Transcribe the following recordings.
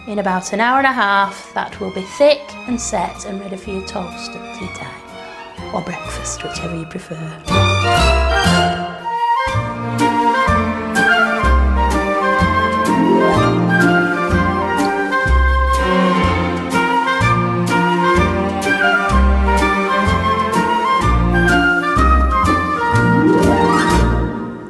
In about an hour and a half, that will be thick and set and ready for your toast at tea time or breakfast, whichever you prefer.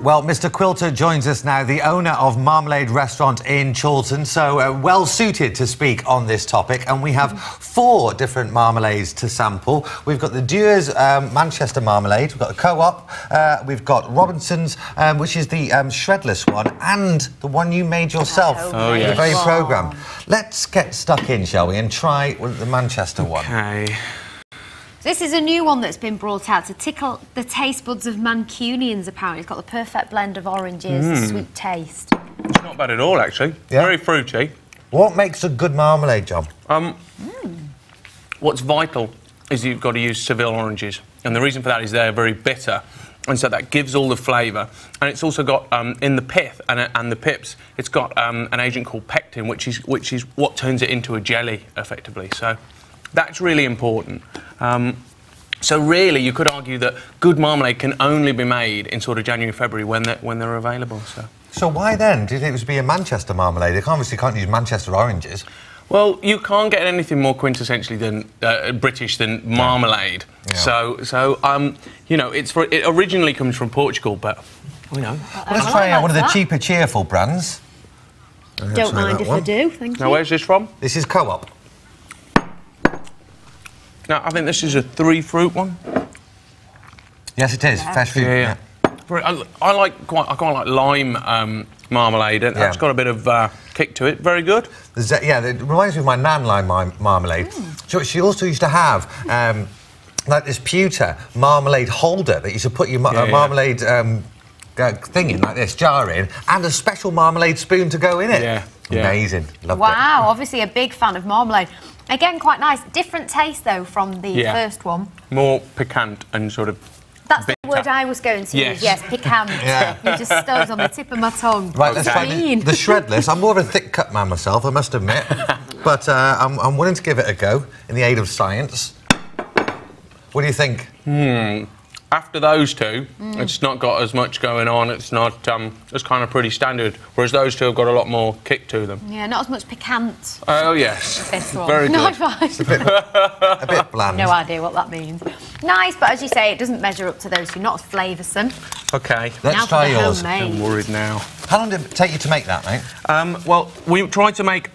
Well, Mr. Quilter joins us now, the owner of Marmalade Restaurant in Chorlton, so well suited to speak on this topic. And we have 4 different marmalades to sample. We've got the Duerr's Manchester Marmalade, we've got the Co-op, we've got Robinson's, which is the shredless one, and the one you made yourself, the very programme. Let's get stuck in, shall we, and try the Manchester one. Okay. This is a new one that's been brought out to tickle the taste buds of Mancunians, apparently. It's got the perfect blend of oranges, sweet taste. It's not bad at all, actually. Yeah. Very fruity. What makes a good marmalade, John? What's vital is you've got to use Seville oranges. And the reason for that is they're very bitter. And so that gives all the flavour. And it's also got, in the pith and the pips, it's got an agent called pectin, which is what turns it into a jelly, effectively. So that's really important. So really, you could argue that good marmalade can only be made in sort of January, February when they're available. So why then? Do you think it was be a Manchester marmalade? They obviously can't use Manchester oranges. Well, you can't get anything more quintessentially than British than marmalade. Yeah. So you know, it originally comes from Portugal, but you know. Well, let's try out one of the cheaper, cheerful brands. Don't mind if I do. Thank you. Now, where's this from? This is Co-op. Now, I think this is a 3-fruit one. Yes, it is. Fresh fruit. Yeah. I quite like lime marmalade, and it's got a bit of kick to it. Very good. Yeah, it reminds me of my nan lime marmalade. So she also used to have like this pewter marmalade holder that you used to put your marmalade thing in, like this, jar in, and a special marmalade spoon to go in it. Yeah. Amazing. Loved it. Wow, obviously a big fan of marmalade. Again, quite nice. Different taste, though, from the first one. More piquant and sort of... That's the word I was going to use, yes, piquant. You just stood on the tip of my tongue. Right, let's try the shredless. I'm more of a thick-cut man myself, I must admit. But I'm willing to give it a go in the aid of science. What do you think? After those two, it's not got as much going on. It's not... it's kind of pretty standard, whereas those two have got a lot more kick to them. Yeah, not as much piquant. Oh, yes. This one. Very good. Not right. A bit bland. No idea what that means. Nice, but as you say, it doesn't measure up to those two. Not as flavoursome. OK. Let's try yours. I'm worried now. How long did it take you to make that, mate? Well, we tried to make...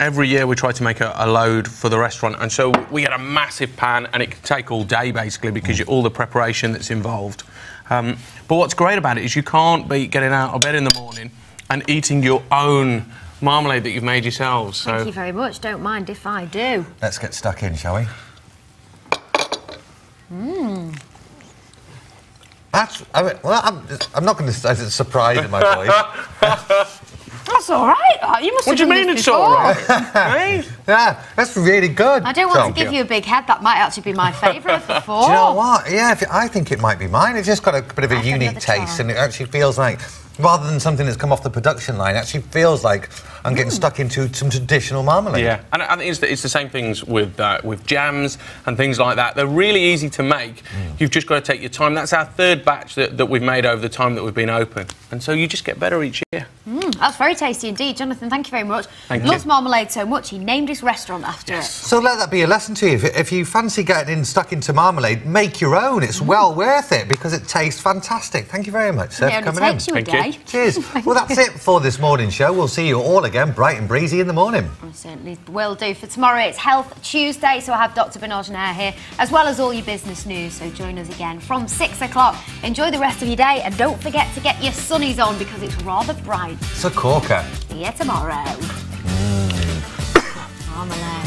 every year we try to make a load for the restaurant, and so we get a massive pan, and it can take all day, basically, because all the preparation that's involved. But what's great about it is you can't be getting out of bed in the morning and eating your own marmalade that you've made yourselves. So. Thank you very much. Don't mind if I do. Let's get stuck in, shall we? That's... I'm not going to say it's surprise in my voice. That's all right. You must have done this before. What do you mean it's all right? Yeah, that's really good. I don't want to give you a big head. That might actually be my favourite of the 4. Do you know what? Yeah, I think it might be mine. It's just got a bit of a unique taste, and it actually feels like, rather than something that's come off the production line, it actually feels like I'm getting stuck into some traditional marmalade. Yeah, and I think it's the same things with jams and things like that. They're really easy to make. You've just got to take your time. That's our 3rd batch that we've made over the time that we've been open. And so you just get better each year. That's very tasty indeed. Jonathan, thank you very much. Loves marmalade so much, he named his restaurant after it. So let that be a lesson to you. If you fancy getting stuck into marmalade, make your own. It's well worth it because it tastes fantastic. Thank you very much, sir, for coming in. Thank you. Cheers. Well, that's it for this morning show. We'll see you all again bright and breezy in the morning. I certainly will do. For tomorrow, it's Health Tuesday, so I have Dr. Bernard Nair here, as well as all your business news. So join us again from 6 o'clock. Enjoy the rest of your day, and don't forget to get your sunnies on because it's rather bright. It's a corker. See you tomorrow. Marmalade.